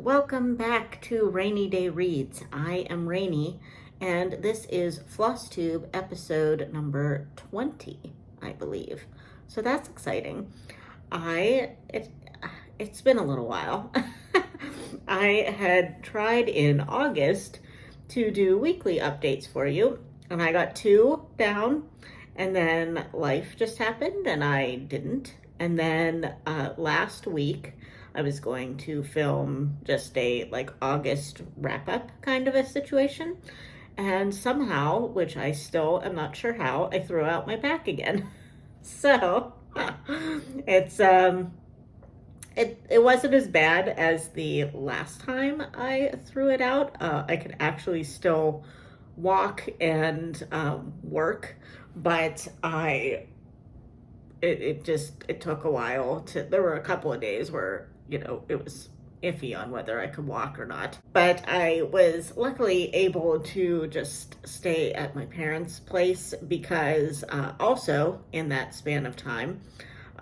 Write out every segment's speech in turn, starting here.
Welcome back to Rainy Day Reads. I am Rainy, and this is Flosstube episode number 20, I believe. So that's exciting. It's been a little while. I had tried in August to do weekly updates for you, and I got 2 down, and then life just happened and I didn't. And then last week I was going to film just a August wrap up kind of a situation. And somehow, which I still am not sure how, I threw out my back again. So it's it wasn't as bad as the last time I threw it out. I could actually still walk and work, but it took a while there were a couple of days where, it was iffy on whether I could walk or not. But I was luckily able to just stay at my parents' place because also in that span of time,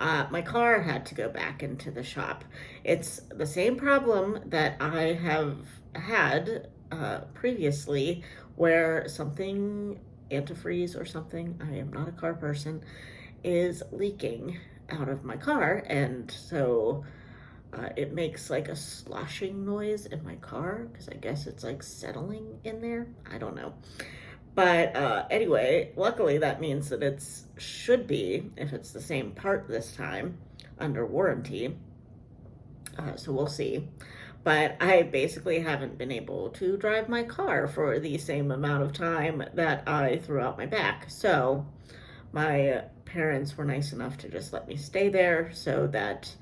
my car had to go back into the shop. It's the same problem that I have had previously where something, antifreeze or something, I am not a car person, is leaking out of my car, and so it makes like a sloshing noise in my car because I guess it's like settling in there. I don't know. But anyway, luckily that means that it should be, if it's the same part this time, under warranty. So we'll see. But I basically haven't been able to drive my car for the same amount of time that I threw out my back. So my parents were nice enough to just let me stay there so that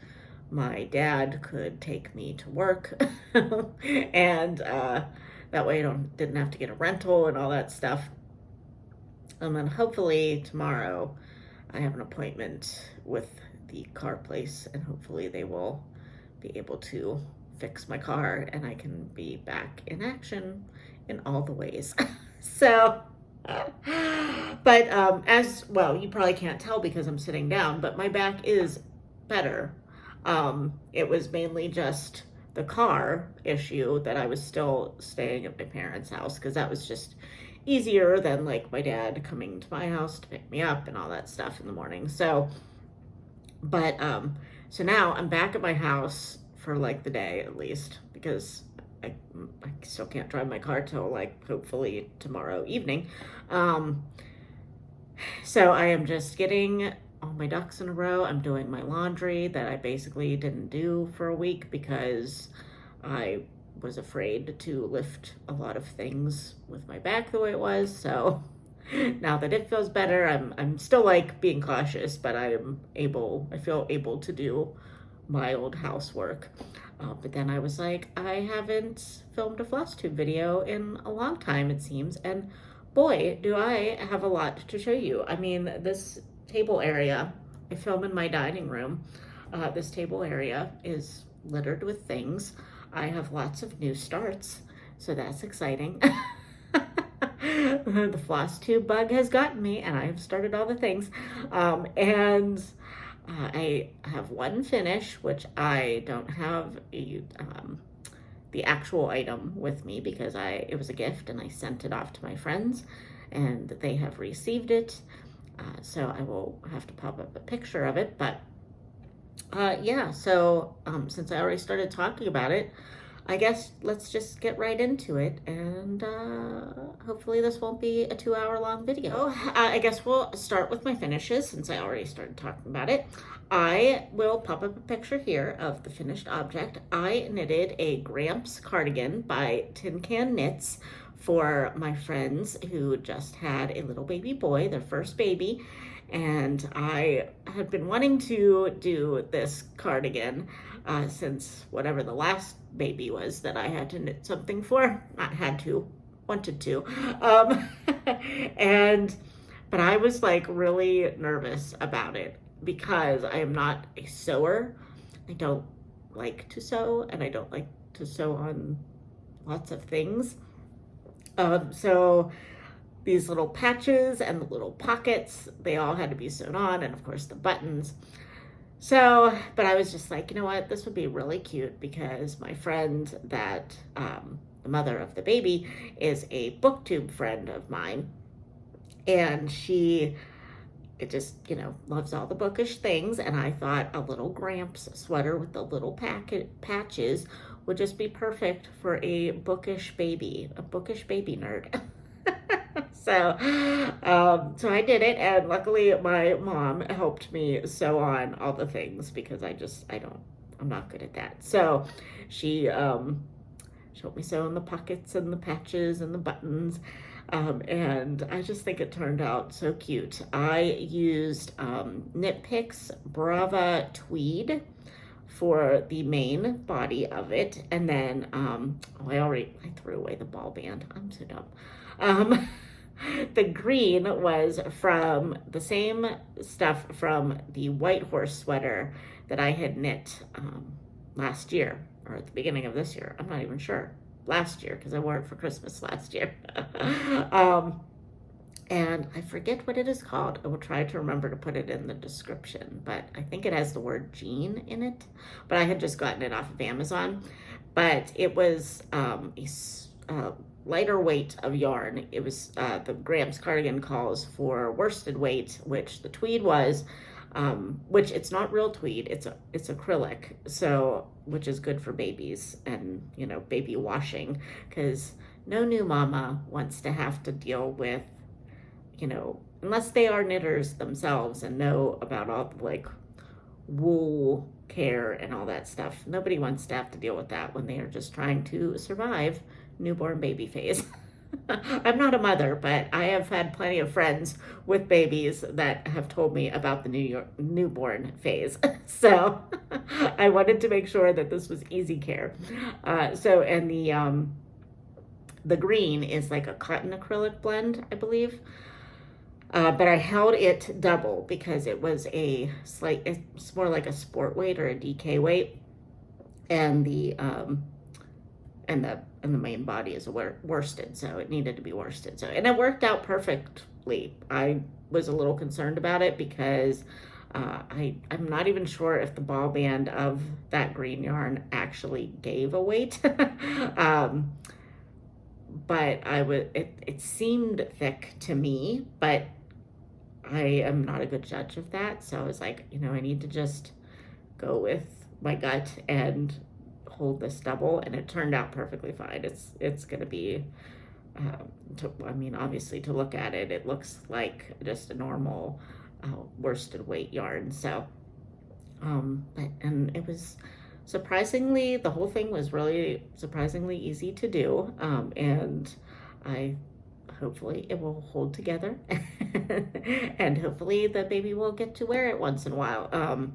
my dad could take me to work. And that way I didn't have to get a rental and all that stuff. And then hopefully tomorrow I have an appointment with the car place, and hopefully they will be able to fix my car and I can be back in action in all the ways. So, but as well, you probably can't tell because I'm sitting down, but my back is better. It was mainly just the car issue that I was still staying at my parents' house because that was just easier than like my dad coming to my house to pick me up and all that stuff in the morning. So, but so now I'm back at my house for like the day at least, because I still can't drive my car till like hopefully tomorrow evening. So I am just getting all my ducks in a row. I'm doing my laundry that I basically didn't do for a week because I was afraid to lift a lot of things with my back the way it was. So now that it feels better, I'm still like being cautious, but I feel able to do my old housework. But then I was like, I haven't filmed a Flosstube video in a long time, it seems, and boy, do I have a lot to show you. I mean, this table area, I film in my dining room. This table area is littered with things. I have lots of new starts, so that's exciting. The Flosstube bug has gotten me, and I have started all the things. And I have one finish, which I don't have the actual item with me because it was a gift and I sent it off to my friends and they have received it. So I will have to pop up a picture of it. But yeah, so since I already started talking about it, I guess let's just get right into it, and hopefully this won't be a 2-hour long video. I guess we'll start with my finishes since I already started talking about it. I will pop up a picture here of the finished object. I knitted a Gramps Cardigan by Tin Can Knits for my friends who just had a little baby boy, their first baby, and I had been wanting to do this cardigan since whatever the last baby was that I had to knit something for. Not had to, wanted to. But I was like really nervous about it because I am not a sewer. I don't like to sew, and I don't like to sew on lots of things. So these little patches and the little pockets, they all had to be sewn on, and of course the buttons. But I was just like, you know what, this would be really cute because my friend that, the mother of the baby, is a booktube friend of mine. And she it just, loves all the bookish things. And I thought a little Gramps sweater with the little patches would just be perfect for a bookish baby nerd. So I did it, and luckily my mom helped me sew on all the things because I'm not good at that. So she helped me sew in the pockets and the patches and the buttons. And I just think it turned out so cute. I used Knit Picks Brava Tweed for the main body of it. And then, I threw away the ball band. I'm so dumb. The green was from the same stuff from the White Horse sweater that I had knit last year, or at the beginning of this year. I'm not even sure. Last year, because I wore it for Christmas last year. And I forget what it is called. I will try to remember to put it in the description, but I think it has the word jean in it. But I had just gotten it off of Amazon. But it was a lighter weight of yarn. It was the Gramps Cardigan calls for worsted weight, which the tweed was, which it's not real tweed, it's acrylic, so which is good for babies and baby washing, because no new mama wants to have to deal with, unless they are knitters themselves and know about all the like wool care and all that stuff. Nobody wants to have to deal with that when they are just trying to survive newborn baby phase. I'm not a mother, but I have had plenty of friends with babies that have told me about the newborn phase. So I wanted to make sure that this was easy care. And the green is like a cotton acrylic blend, I believe. But I held it double because it was it's more like a sport weight or a DK weight. And the main body is worsted, so it needed to be worsted. And it worked out perfectly. I was a little concerned about it because I'm not even sure if the ball band of that green yarn actually gave a weight. But it seemed thick to me, but I am not a good judge of that. So I was like, I need to just go with my gut and hold this double, and it turned out perfectly fine. It's going to be, obviously to look at it, it looks like just a normal worsted weight yarn. So, and it was surprisingly, the whole thing was really surprisingly easy to do. And hopefully it will hold together and hopefully the baby will get to wear it once in a while.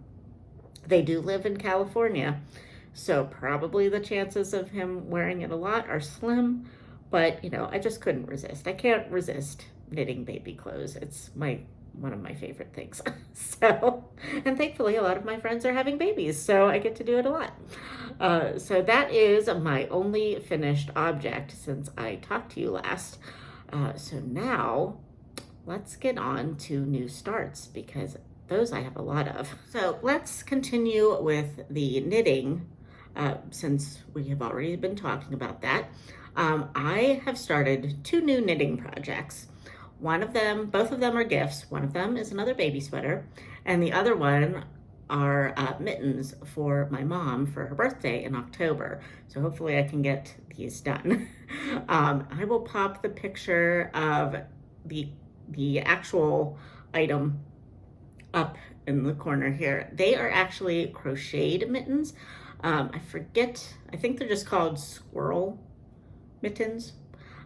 They do live in California, so probably the chances of him wearing it a lot are slim, but I just couldn't resist. I can't resist knitting baby clothes. It's one of my favorite things. And thankfully a lot of my friends are having babies, so I get to do it a lot. So that is my only finished object since I talked to you last. So now let's get on to new starts, because those I have a lot of. So let's continue with the knitting, since we have already been talking about that. I have started 2 new knitting projects. Both of them are gifts. One of them is another baby sweater, and the other one are mittens for my mom for her birthday in October. So hopefully I can get these done. I will pop the picture of the actual item up in the corner here. They are actually crocheted mittens. I think they're just called squirrel mittens,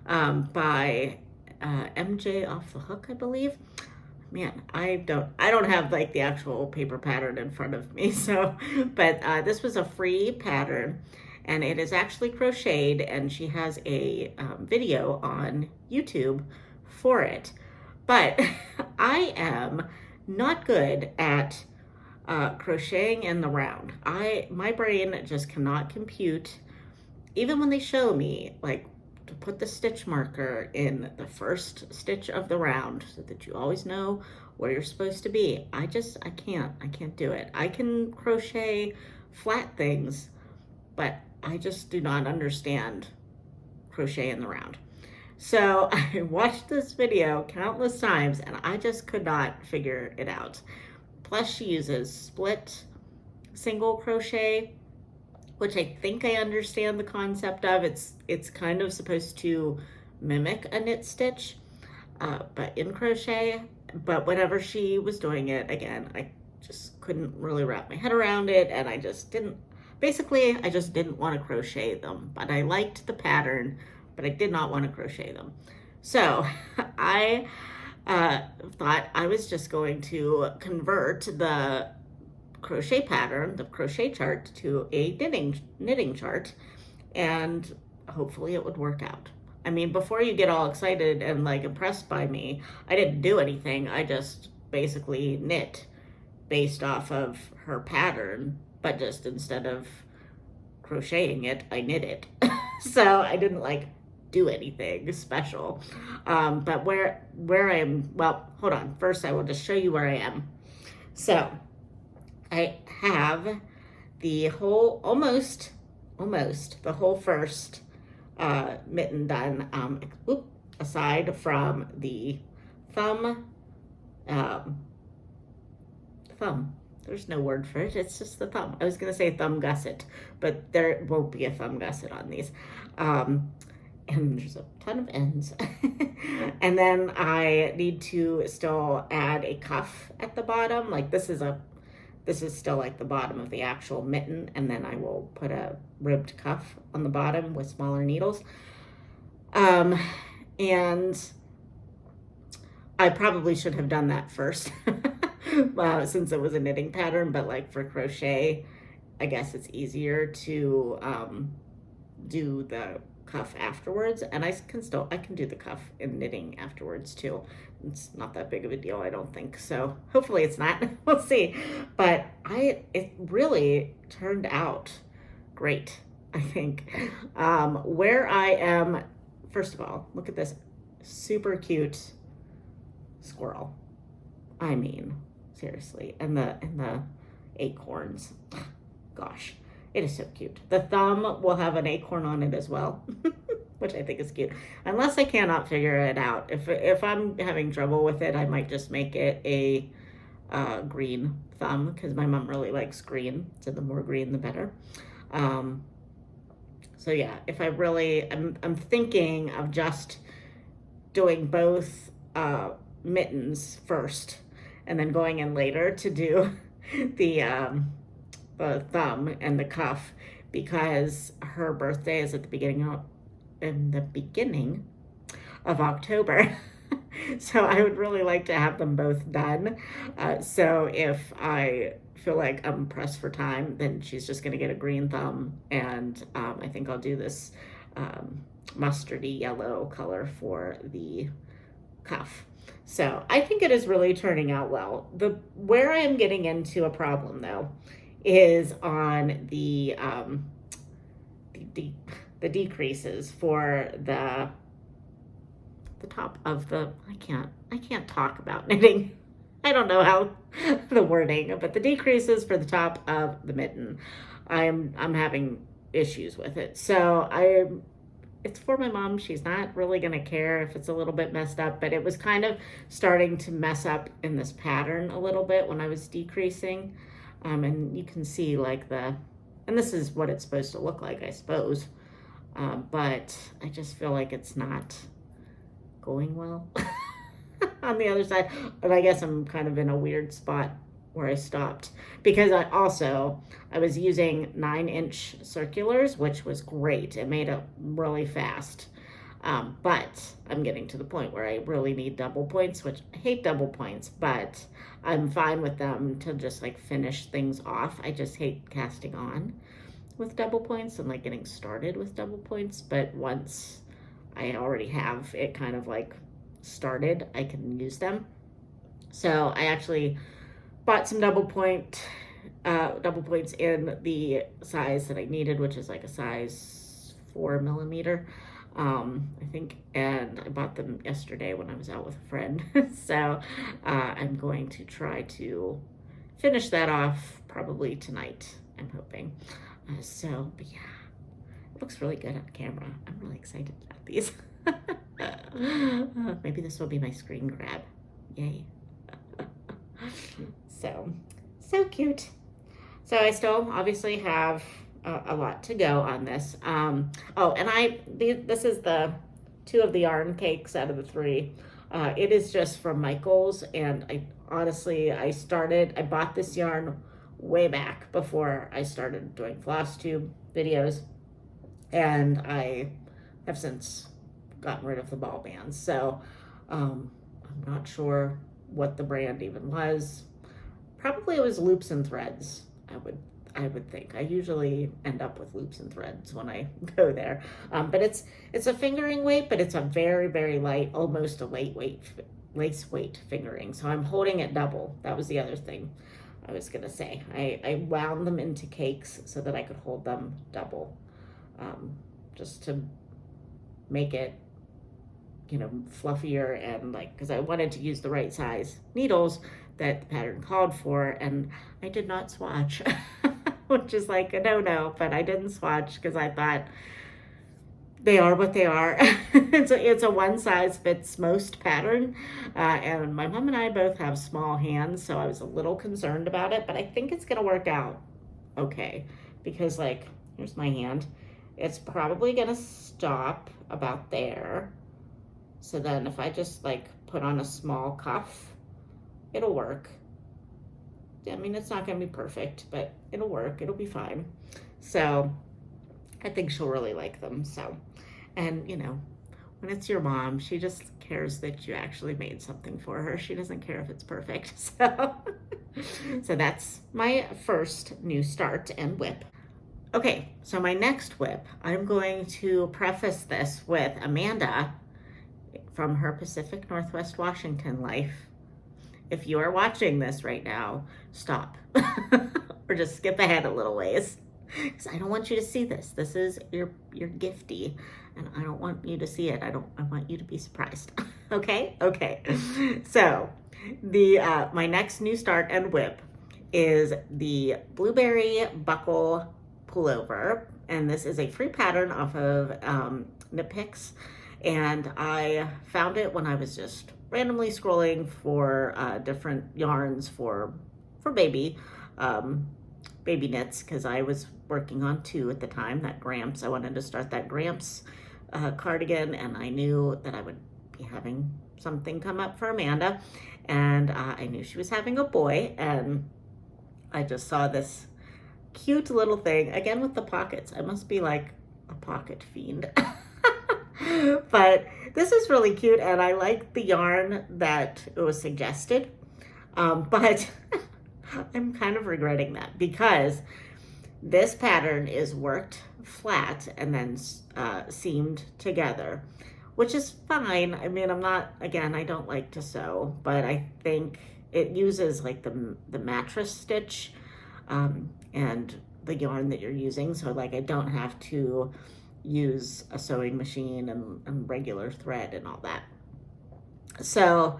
by MJ Off the Hook, I believe. Man, I don't have like the actual paper pattern in front of me. So, but this was a free pattern, and it is actually crocheted, and she has a video on YouTube for it. But I am not good at crocheting in the round. My brain just cannot compute, even when they show me like to put the stitch marker in the first stitch of the round so that you always know where you're supposed to be. I can't do it. I can crochet flat things, but I just do not understand crochet in the round. So I watched this video countless times and I just could not figure it out. Plus she uses split single crochet, which I think I understand the concept of. It's kind of supposed to mimic a knit stitch, but in crochet. But whenever she was doing it, again, I just couldn't really wrap my head around it, and I just didn't want to crochet them. But I liked the pattern, but I did not want to crochet them. So I thought I was just going to convert the crochet pattern, the crochet chart, to a knitting chart, and hopefully it would work out. I mean, before you get all excited and like impressed by me, I didn't do anything. I just basically knit based off of her pattern, but just instead of crocheting it, I knit it. So I didn't like do anything special. But where I am, well, hold on. First, I will just show you where I am. So I have the whole, almost the whole first mitten done, aside from the thumb. There's no word for it. It's just the thumb. I was going to say thumb gusset, but there won't be a thumb gusset on these. And there's a ton of ends. And then I need to still add a cuff at the bottom. Like this is still like the bottom of the actual mitten, and then I will put a ribbed cuff on the bottom with smaller needles. And I probably should have done that first since it was a knitting pattern, but like for crochet, I guess it's easier to do the cuff afterwards, and I can do the cuff in knitting afterwards too. It's not that big of a deal, I don't think. So hopefully it's not. We'll see. But it really turned out great, I think. Where I am, first of all, look at this super cute squirrel. I mean, seriously, and the acorns. Gosh, it is so cute. The thumb will have an acorn on it as well, which I think is cute. Unless I cannot figure it out. If I'm having trouble with it, I might just make it a green thumb, because my mom really likes green. So the more green, the better. So yeah, if I really, I'm thinking of just doing both mittens first, and then going in later to do the thumb and the cuff, because her birthday is at the beginning of October. So I would really like to have them both done. So if I feel like I'm pressed for time, then she's just going to get a green thumb, and I think I'll do this mustardy yellow color for the cuff. So I think it is really turning out well. Where I am getting into a problem though is on the decreases for the top of the, I can't talk about knitting. I don't know how the wording, but the decreases for the top of the mitten, I'm having issues with it. So it's for my mom. She's not really going to care if it's a little bit messed up, but it was kind of starting to mess up in this pattern a little bit when I was decreasing. And you can see like and this is what it's supposed to look like, I suppose. But I just feel like it's not going well on the other side. But I guess I'm kind of in a weird spot where I stopped, because I was using 9-inch circulars, which was great. It made it really fast. But I'm getting to the point where I really need double points, which I hate double points, but I'm fine with them to just like finish things off. I just hate casting on with double points and like getting started with double points. But once I already have it kind of like started, I can use them. So I actually bought some double points in the size that I needed, which is like a size 4 millimeter. I think, and I bought them yesterday when I was out with a friend. So I'm going to try to finish that off probably tonight, I'm hoping. But yeah, it looks really good on camera. I'm really excited about these. Maybe this will be my screen grab. Yay. So cute. So I still obviously have a lot to go on this. Oh, and this is the 2 of the yarn cakes out of the 3. It is just from Michael's, and I bought this yarn way back before I started doing Flosstube videos, and I have since gotten rid of the ball bands. So I'm not sure what the brand even was. Probably it was Loops and Threads, I would think. I usually end up with Loops and Threads when I go there. But it's a fingering weight, but it's a very, very light, almost a lace weight fingering. So I'm holding it double. That was the other thing I was gonna say. I wound them into cakes so that I could hold them double, just to make it, fluffier, and because I wanted to use the right size needles that the pattern called for, and I did not swatch, which is like a no-no, but I didn't swatch because I thought they are what they are. It's a one size fits most pattern, and my mom and I both have small hands, so I was a little concerned about it, but I think it's gonna work out okay, because here's my hand. It's probably gonna stop about there. So then if I just put on a small cuff, it'll work. I mean, it's not gonna be perfect, but it'll work, it'll be fine. So I think she'll really like them. So, and when it's your mom, she just cares that you actually made something for her. She doesn't care if it's perfect. So that's my first new start and whip. Okay, so my next whip, I'm going to preface this with Amanda from her Pacific Northwest Washington life. If you are watching this right now, stop. Or just skip ahead a little ways. Because I don't want you to see this. This is your gifty, and I don't want you to see it. I want you to be surprised. Okay? Okay. So my next new start and whip is the Blueberry Buckle Pullover. And this is a free pattern off of Knit Picks. And I found it when I was just randomly scrolling for different yarns for baby knits, because I was working on 2 at the time. That Gramps, I wanted to start that Gramps cardigan, and I knew that I would be having something come up for Amanda, and I knew she was having a boy, and I just saw this cute little thing, again with the pockets. I must be like a pocket fiend. But this is really cute, and I like the yarn that it was suggested, but I'm kind of regretting that, because this pattern is worked flat and then seamed together, which is fine. I mean, I don't like to sew, but I think it uses the mattress stitch and the yarn that you're using, so I don't have to use a sewing machine and regular thread and all that. So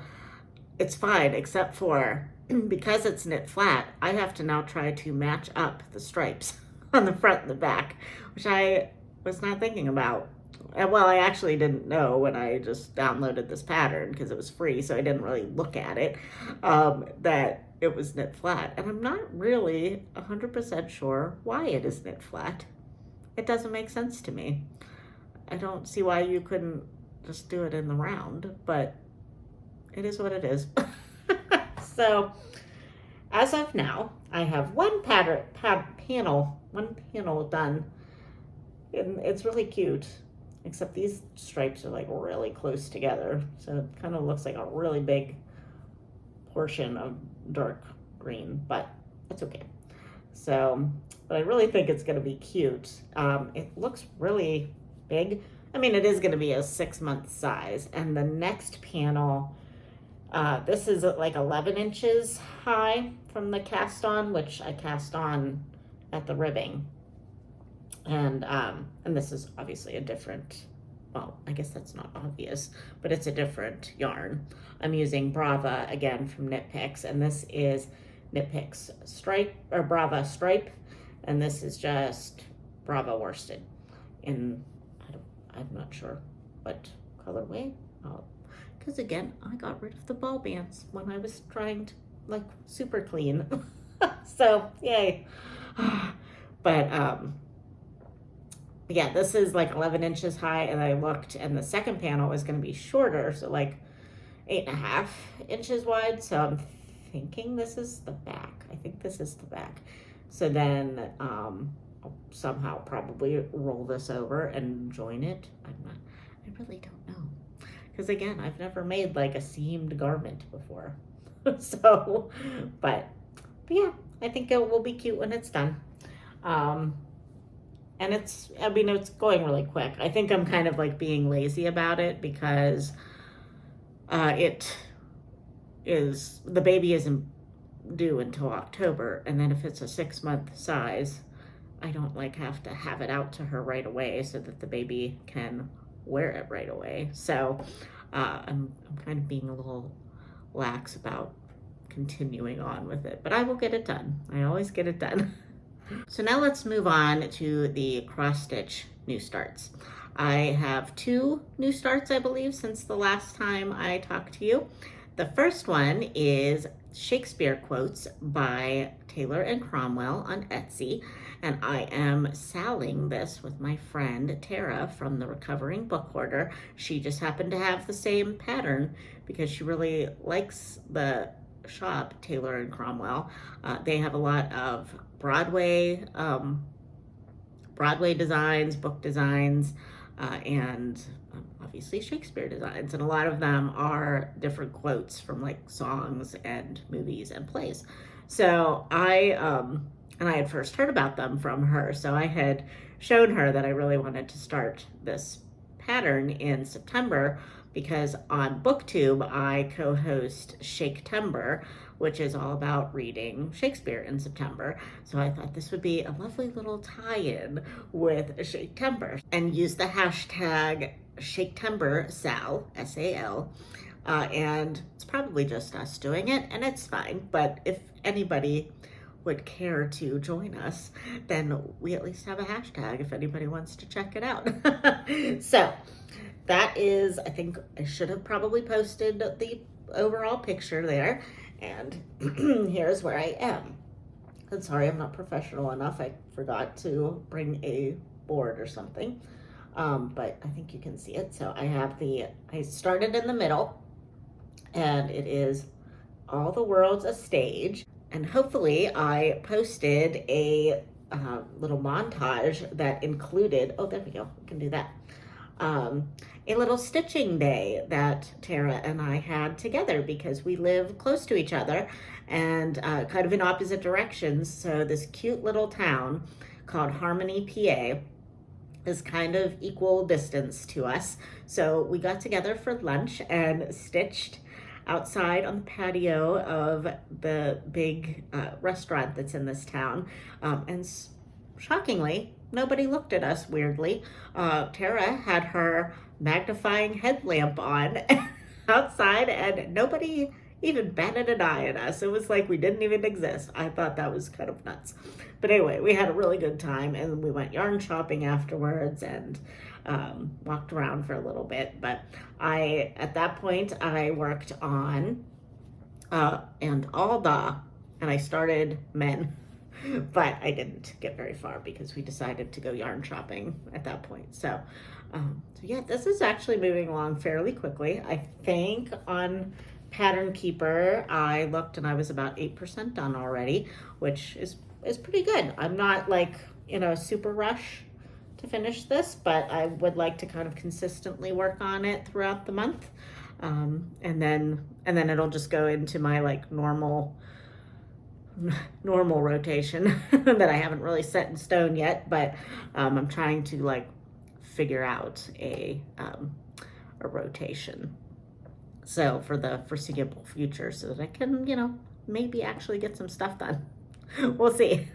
it's fine, except for because it's knit flat, I have to now try to match up the stripes on the front and the back, which I was not thinking about. And well, I actually didn't know when I just downloaded this pattern, because it was free, so I didn't really look at it, that it was knit flat. And I'm not really 100% sure why it is knit flat. It doesn't make sense to me. I don't see why you couldn't just do it in the round, but it is what it is. So as of now, I have one panel done, and it's really cute, except these stripes are really close together, so it kind of looks like a really big portion of dark green, but it's okay. So, but I really think it's going to be cute. It looks really big. I mean, it is going to be a 6-month size. And the next panel, this is 11 inches high from the cast on, which I cast on at the ribbing. And this is obviously a different well, I guess that's not obvious, but it's a different yarn. I'm using Brava again from Knit Picks, and this is Knit Picks Stripe, or Brava Stripe, and this is just Brava worsted in, I'm not sure what colorway, because again, I got rid of the ball bands when I was trying to like super clean. So yay. But yeah, this is like 11 inches high, and I looked, and the second panel is going to be shorter, so like 8.5 inches wide. So I'm thinking this is the back. I think this is the back. So then I'll somehow probably roll this over and join it. I really don't know, because again, I've never made like a seamed garment before. So, but yeah, I think it will be cute when it's done. And it's going really quick. I think I'm kind of like being lazy about it because the baby isn't due until October. And then if it's a 6-month size, I don't like have to have it out to her right away so that the baby can wear it right away. So I'm kind of being a little lax about continuing on with it, but I will get it done. I always get it done. So now let's move on to the cross stitch new starts. I have 2 new starts, I believe, since the last time I talked to you. The first one is Shakespeare quotes by Taylor and Cromwell on Etsy, and I am selling this with my friend Tara from the Recovering Book Hoarder. She just happened to have the same pattern because she really likes the shop, Taylor and Cromwell. They have a lot of Broadway designs, book designs, and obviously Shakespeare designs, and a lot of them are different quotes from like songs and movies and plays. So I had first heard about them from her, so I had shown her that I really wanted to start this pattern in September, because on BookTube I co-host Shaktember, which is all about reading Shakespeare in September. So I thought this would be a lovely little tie-in with Shaktember, and use the hashtag ShaketemberSal, S-A-L, and it's probably just us doing it, and it's fine, but if anybody would care to join us, then we at least have a hashtag if anybody wants to check it out. So that is, I think I should have probably posted the overall picture there, and here's where I am. I'm sorry, I'm not professional enough. I forgot to bring a board or something, but I think you can see it. So I started in the middle, and it is All the World's a Stage. And hopefully I posted a little montage that included, oh, there we go, we can do that. A little stitching day that Tara and I had together, because we live close to each other and kind of in opposite directions. So this cute little town called Harmony, PA is kind of equal distance to us. So we got together for lunch and stitched outside on the patio of the big restaurant that's in this town. And shockingly, nobody looked at us weirdly. Tara had her magnifying headlamp on outside, and nobody even batted an eye at us. It was like we didn't even exist. I thought that was kind of nuts. But anyway, we had a really good time, and we went yarn shopping afterwards and walked around for a little bit. But at that point, I worked on and I started Men, but I didn't get very far because we decided to go yarn shopping at that point. So yeah, this is actually moving along fairly quickly. I think on Pattern Keeper, I looked and I was about 8% done already, which is pretty good. I'm not like in a super rush to finish this, but I would like to kind of consistently work on it throughout the month. And then it'll just go into my like normal rotation that I haven't really set in stone yet, but I'm trying to like figure out a rotation, so for the foreseeable future, so that I can, maybe actually get some stuff done. We'll see.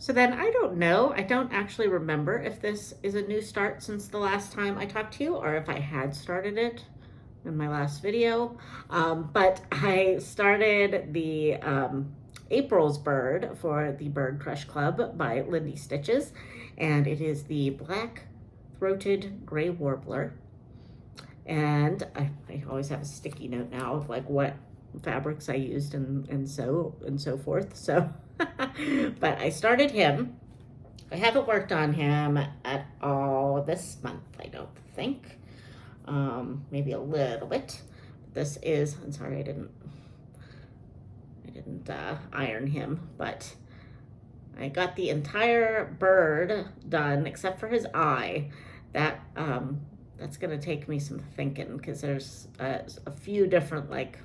So then I don't know. I don't actually remember if this is a new start since the last time I talked to you, or if I had started it in my last video. But I started the April's Bird for the Bird Crush Club by Lindy Stitches, and it is the black-throated gray warbler. And I always have a sticky note now of like what fabrics I used and so forth. So, but I started him. I haven't worked on him at all this month, I don't think. Maybe a little bit. This is, I'm sorry, I didn't iron him, but I got the entire bird done except for his eye. That's gonna take me some thinking, because there's a few different like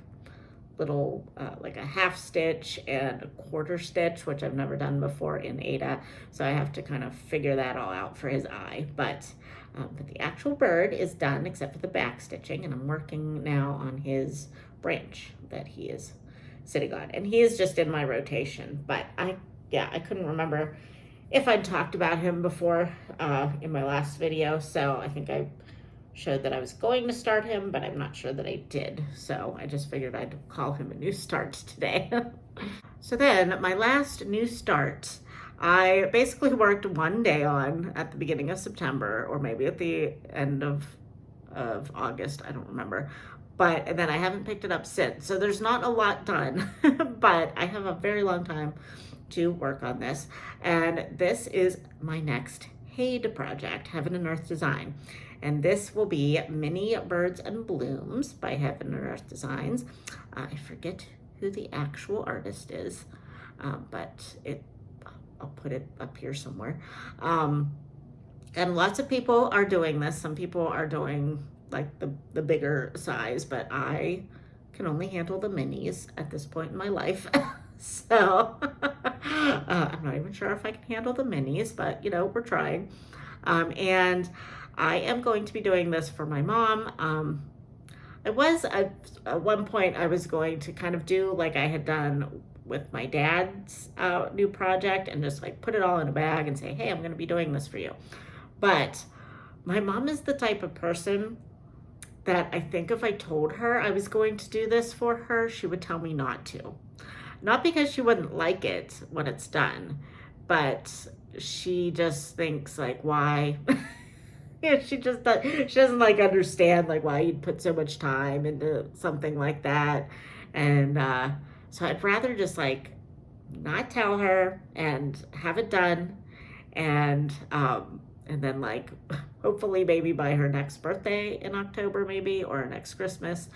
little like a half stitch and a quarter stitch, which I've never done before in Ada, so I have to kind of figure that all out for his eye. But the actual bird is done except for the back stitching, and I'm working now on his branch that he is sitting on, and he is just in my rotation. But I couldn't remember if I'd talked about him before in my last video, so I think I showed that I was going to start him, but I'm not sure that I did. So I just figured I'd call him a new start today. So then my last new start, I basically worked one day on at the beginning of September, or maybe at the end of August, I don't remember. And then I haven't picked it up since. So there's not a lot done, but I have a very long time to work on this. And this is my next Hade project, Heaven and Earth Design. And this will be Mini Birds and Blooms by Heaven and Earth Designs. I forget who the actual artist is, but I'll put it up here somewhere. And lots of people are doing this. Some people are doing like the bigger size, but I can only handle the minis at this point in my life. So I'm not even sure if I can handle the minis, but you know, we're trying. And I am going to be doing this for my mom. At one point I was going to kind of do like I had done with my dad's new project, and just like put it all in a bag and say, hey, I'm going to be doing this for you. But my mom is the type of person that I think if I told her I was going to do this for her, she would tell me not to. Not because she wouldn't like it when it's done, but she just thinks like, why? Yeah, she doesn't like understand like why you'd put so much time into something like that. And so I'd rather just like not tell her and have it done, and then like hopefully maybe by her next birthday in October, maybe, or next Christmas,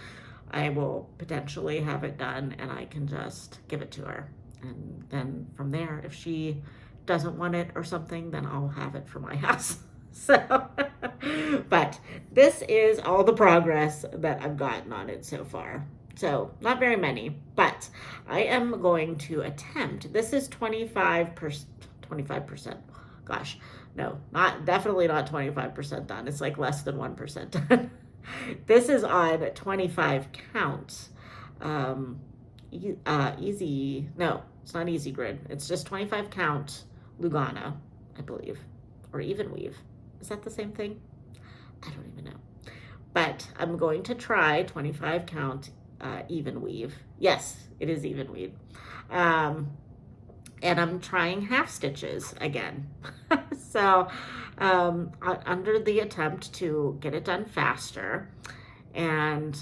I will potentially have it done and I can just give it to her. And then from there, if she doesn't want it or something, then I'll have it for my house. So, but this is all the progress that I've gotten on it so far. So not very many, but I am going to attempt. This is 25%. Gosh, no, definitely not 25% done. It's like less than 1% done. This is on 25 count. Easy, no, it's not easy grid. It's just 25 count Lugana, I believe, or even weave. Is that the same thing? I don't even know. But I'm going to try 25 count even weave. Yes, it is even weave. And I'm trying half stitches again. So under the attempt to get it done faster. And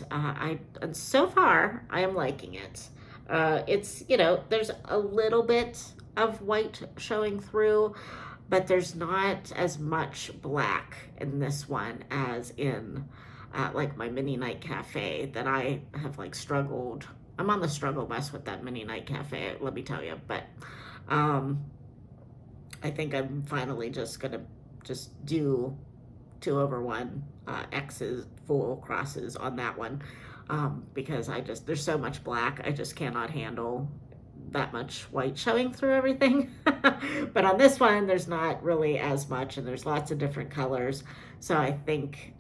so far I am liking it. It's, you know, there's a little bit of white showing through, but there's not as much black in this one as in like my mini night cafe that I have like struggled. I'm on the struggle bus with that mini night cafe, let me tell you. But I think I'm finally just gonna do 2/1 X's full crosses on that one, because there's so much black, I just cannot handle that much white showing through everything. But on this one, there's not really as much, and there's lots of different colors. So I think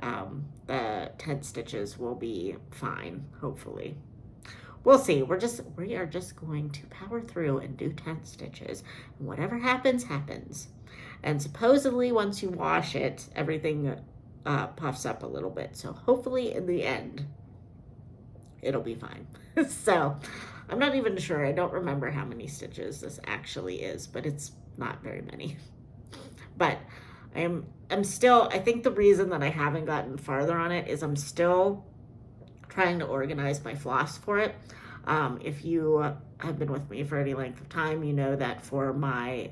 the 10 stitches will be fine, hopefully. we'll see. We are just going to power through and do 10 stitches. Whatever happens, happens. And supposedly once you wash it, everything puffs up a little bit. So hopefully in the end, it'll be fine. So I'm not even sure. I don't remember how many stitches this actually is, but it's not very many. But I'm still, I think the reason that I haven't gotten farther on it is I'm still trying to organize my floss for it. If you have been with me for any length of time, you know that for my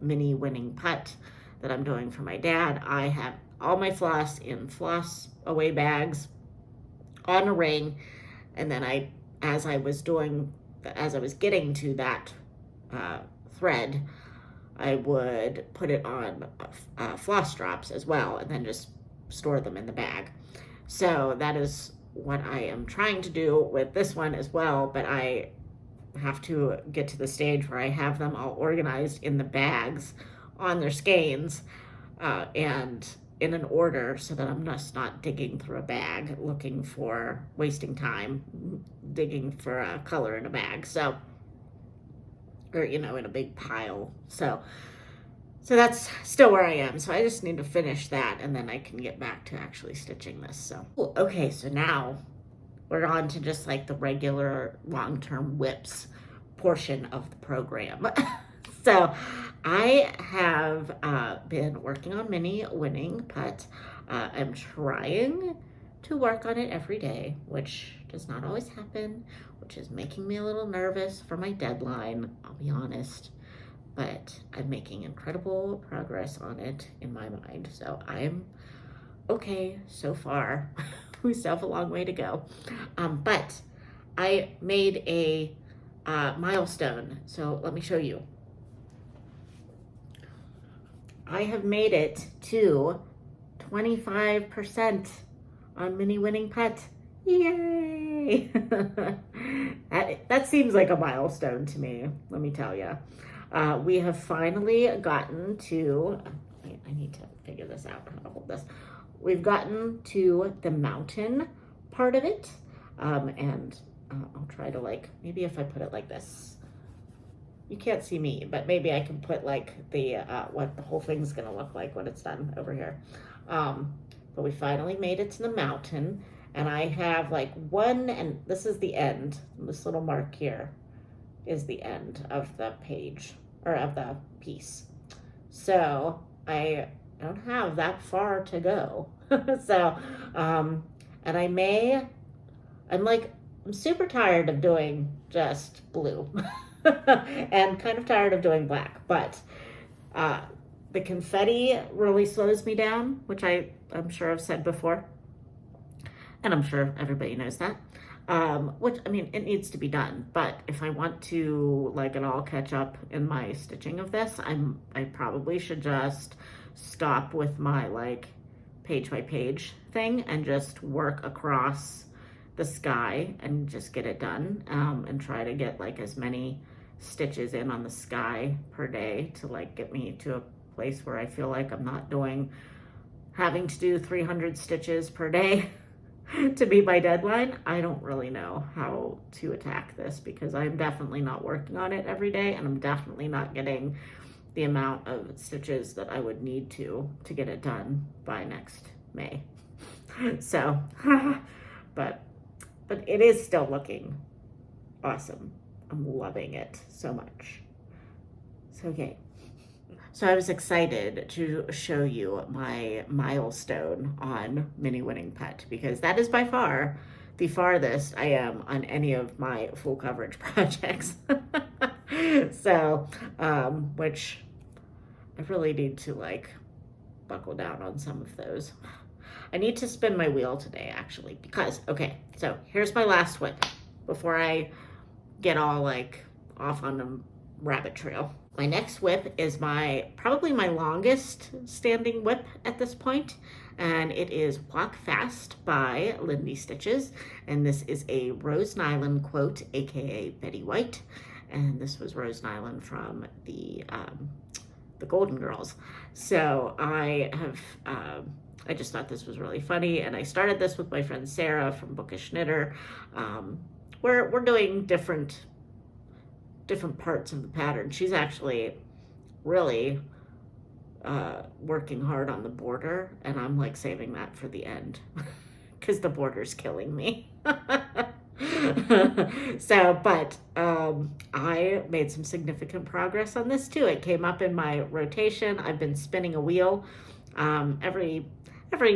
mini winning putt that I'm doing for my dad, I have all my floss in floss away bags on a ring, and then as I was getting to that thread, I would put it on floss drops as well, and then just store them in the bag. So that is what I am trying to do with this one as well, but I have to get to the stage where I have them all organized in the bags on their skeins and in an order, so that I'm just not digging through a bag wasting time digging for a color in a bag. So, or, in a big pile. So that's still where I am. So I just need to finish that, and then I can get back to actually stitching this. So, okay, so now we're on to just like the regular long-term whips portion of the program. So I have been working on mini winning putt. I'm trying to work on it every day, which does not always happen, which is making me a little nervous for my deadline, I'll be honest. But I'm making incredible progress on it in my mind. So I'm okay so far. We still have a long way to go. But I made a milestone. So let me show you. I have made it to 25% on mini winning putt. Yay! That seems like a milestone to me, let me tell you. We have finally gotten to, I need to figure this out, how to hold this. We've gotten to the mountain part of it, and I'll try to maybe if I put it like this, you can't see me, but maybe I can put the what the whole thing's gonna look like when it's done over here. But we finally made it to the mountain, and I have one, and this is the end. This little mark here is the end of the page, or of the piece. So I don't have that far to go. So, and I'm super tired of doing just blue and kind of tired of doing black, but the confetti really slows me down, which I'm sure I've said before, and I'm sure everybody knows that. Which, I mean, it needs to be done, but if I want to it all catch up in my stitching of this, I probably should just stop with my page by page thing and just work across the sky and just get it done, and try to get as many stitches in on the sky per day to get me to a place where I feel like I'm not having to do 300 stitches per day to be my deadline. I don't really know how to attack this, because I'm definitely not working on it every day, and I'm definitely not getting the amount of stitches that I would need to get it done by next May. So, but it is still looking awesome. I'm loving it so much. So, okay. So I was excited to show you my milestone on mini winning putt, because that is by far the farthest I am on any of my full coverage projects. So, which I really need to buckle down on some of those. I need to spin my wheel today, actually, because, okay, so here's my last whip before I get all off on the rabbit trail. My next whip is probably my longest standing whip at this point, and it is Walk Fast by Lindy Stitches, and this is a Rose Nylon quote, aka Betty White, and this was Rose Nylon from the Golden Girls. So I just thought this was really funny, and I started this with my friend Sarah from Bookish Knitter, we're doing different parts of the pattern. She's actually really working hard on the border, and I'm like saving that for the end because the border's killing me. So, but I made some significant progress on this too. It came up in my rotation. I've been spinning a wheel every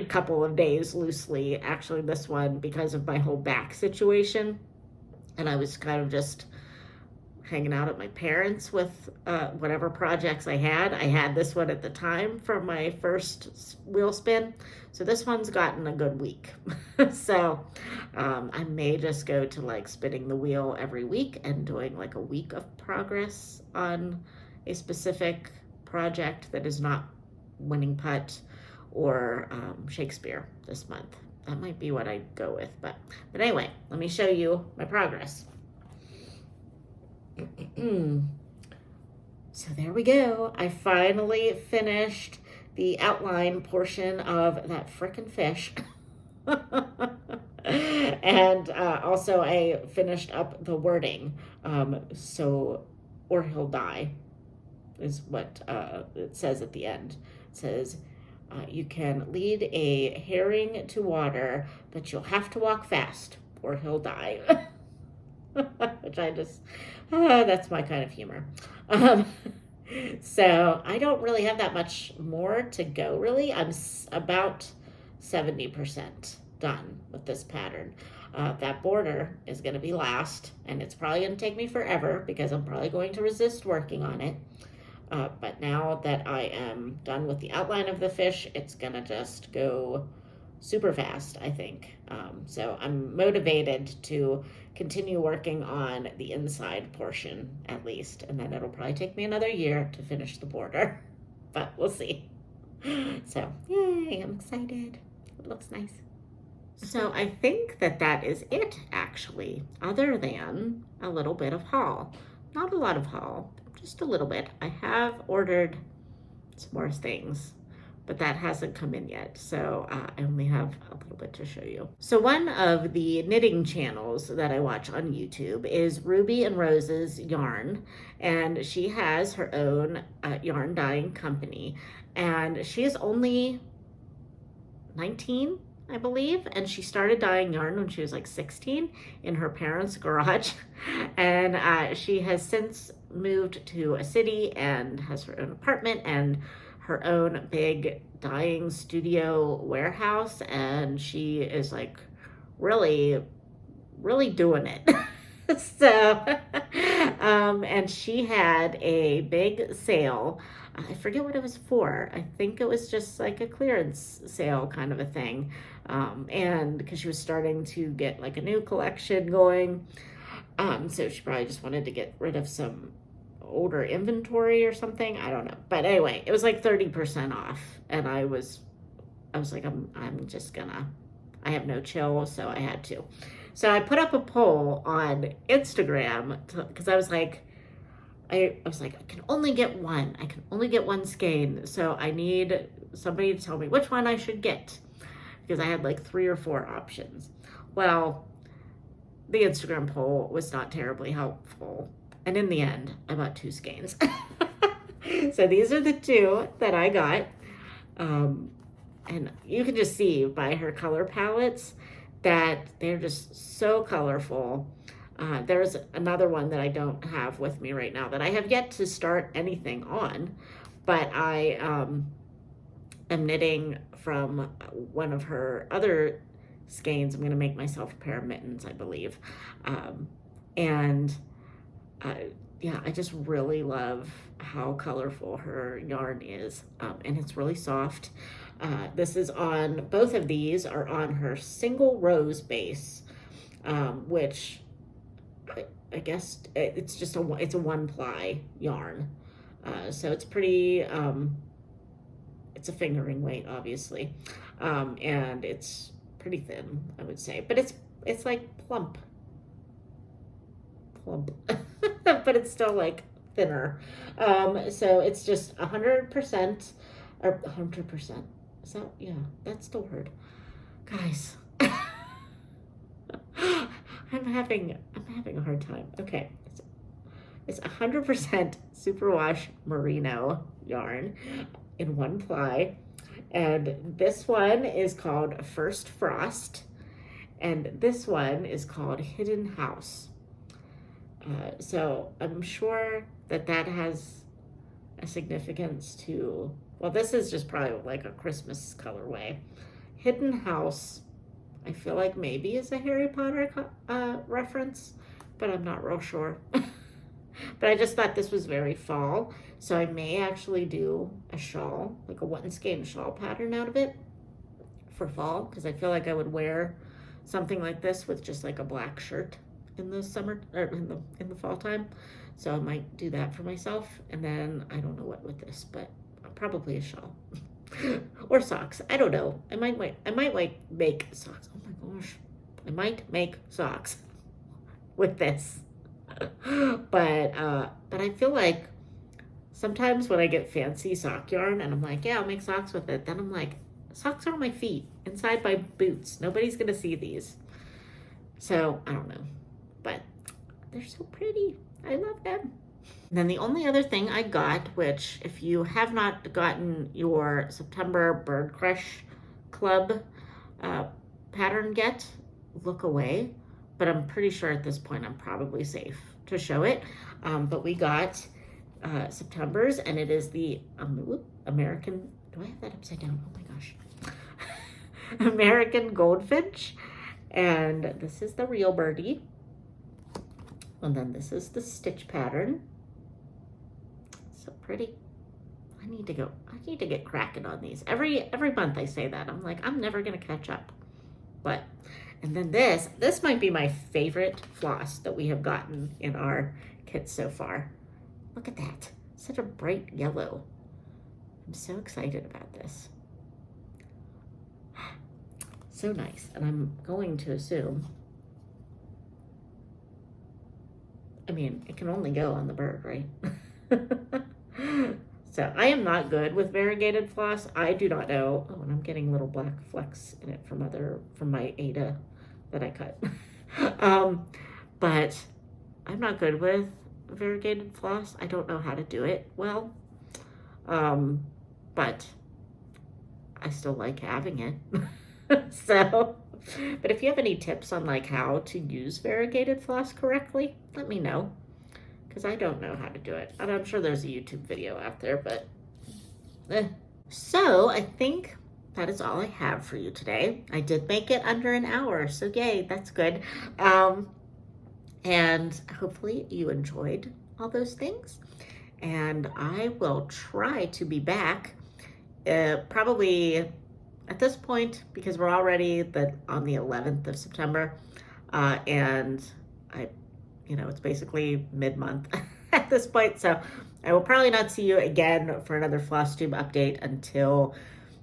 couple of days loosely. Actually, this one because of my whole back situation, and I was kind of just hanging out at my parents with whatever projects I had. I had this one at the time for my first wheel spin. So this one's gotten a good week. So I may just go to like spinning the wheel every week and doing like a week of progress on a specific project that is not winning putt or Shakespeare this month. That might be what I go with. But anyway, let me show you my progress. So there we go. I finally finished the outline portion of that frickin' fish. And also I finished up the wording. So, or he'll die is what it says at the end. It says, you can lead a herring to water, but you'll have to walk fast or he'll die. Which I just, that's my kind of humor. So I don't really have that much more to go, really. I'm about 70% done with this pattern. That border is going to be last, and it's probably going to take me forever because I'm probably going to resist working on it. But now that I am done with the outline of the fish, it's going to just go super fast, I think. So I'm motivated to continue working on the inside portion at least, and then it'll probably take me another year to finish the border, but we'll see. So yay, I'm excited. It looks nice. So I think that is it, actually, other than a little bit of haul. Not a lot of haul, just a little bit. I have ordered some more things, but that hasn't come in yet, so I only have a little bit to show you. So one of the knitting channels that I watch on YouTube is Ruby and Rose's Yarn, and she has her own yarn dyeing company, and she is only 19, I believe, and she started dyeing yarn when she was like 16 in her parents' garage, and she has since moved to a city and has her own apartment and her own big dyeing studio warehouse, and she is like really doing it. So and she had a big sale. I forget what it was for. I think it was just like a clearance sale kind of a thing, and because she was starting to get like a new collection going, so she probably just wanted to get rid of some older inventory or something. I don't know, but anyway, it was like 30% off, and I was like, I'm just gonna, I have no chill, so I had to. So I put up a poll on Instagram because I was like, I can only get one. I can only get one skein, so I need somebody to tell me which one I should get because I had like 3 or 4 options. Well, the Instagram poll was not terribly helpful. And in the end, I bought 2 skeins. So these are the 2 that I got. And you can just see by her color palettes that they're just so colorful. There's another one that I don't have with me right now that I have yet to start anything on. But I am knitting from one of her other skeins. I'm going to make myself a pair of mittens, I believe. Yeah, I just really love how colorful her yarn is, and it's really soft. This is on, both of these are on her single rose base, which I guess it's just it's a 1-ply yarn. So it's pretty, it's a fingering weight, obviously, and it's pretty thin, I would say, but it's like plump. But it's still like thinner. So it's just 100% or 100%. So yeah, that's the word, guys. I'm having a hard time. Okay, it's 100% superwash merino yarn in 1 ply. And this one is called First Frost. And this one is called Hidden House. So I'm sure that has a significance to, well, this is just probably like a Christmas colorway. Hidden House, I feel like maybe is a Harry Potter reference, but I'm not real sure. But I just thought this was very fall, so I may actually do a shawl, like a one skein shawl pattern out of it for fall, because I feel like I would wear something like this with just like a black shirt in the summer or in the fall time. So I might do that for myself, and then I don't know what with this, but probably a shawl or socks. I don't know. I might make socks. Oh my gosh, I might make socks with this. But I feel like sometimes when I get fancy sock yarn and I'm like, yeah, I'll make socks with it, then I'm like, socks are on my feet, inside my boots. Nobody's gonna see these. So I don't know, but they're so pretty. I love them. And then the only other thing I got, which if you have not gotten your September Bird Crush Club pattern yet, look away. But I'm pretty sure at this point I'm probably safe to show it. But we got September's, and it is the American, do I have that upside down? Oh my gosh. American Goldfinch. And this is the real birdie. And then this is the stitch pattern. So pretty. I need to get cracking on these. Every month I say that. I'm like, I'm never gonna catch up. But, and then this might be my favorite floss that we have gotten in our kit so far. Look at that. Such a bright yellow. I'm so excited about this. So nice. And I'm going to assume, I mean, it can only go on the bird, right? So I am not good with variegated floss. I do not know. Oh, and I'm getting little black flecks in it from my Ada that I cut. But I'm not good with variegated floss. I don't know how to do it well. But I still like having it. So, but if you have any tips on like how to use variegated floss correctly, let me know, because I don't know how to do it. And I'm sure there's a YouTube video out there, but So I think that is all I have for you today. I did make it under an hour, so yay, that's good. And hopefully you enjoyed all those things. And I will try to be back probably at this point, because we're already on the 11th of September, and it's basically mid-month at this point, so I will probably not see you again for another Flosstube update until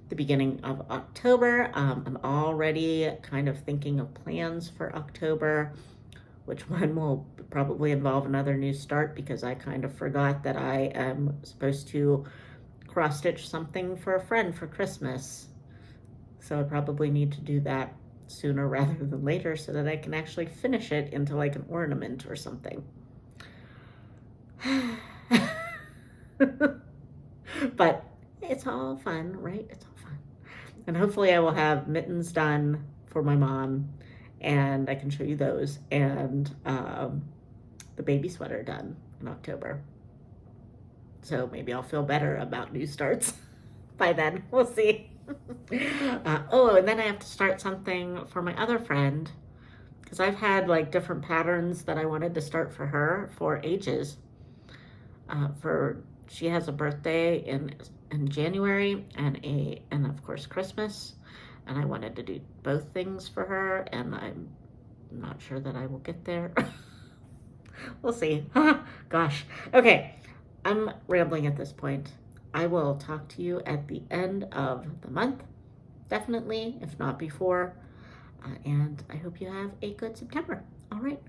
the beginning of October. I'm already kind of thinking of plans for October, which one will probably involve another new start, because I kind of forgot that I am supposed to cross-stitch something for a friend for Christmas. So I probably need to do that sooner rather than later so that I can actually finish it into like an ornament or something. But it's all fun, right? It's all fun. And hopefully I will have mittens done for my mom, and I can show you those, and the baby sweater done in October. So maybe I'll feel better about new starts by then. We'll see. And then I have to start something for my other friend, because I've had like different patterns that I wanted to start for her for ages. She has a birthday in January and of course Christmas, and I wanted to do both things for her, and I'm not sure that I will get there. We'll see. Gosh. Okay, I'm rambling at this point. I will talk to you at the end of the month, definitely, if not before. And I hope you have a good September. All right.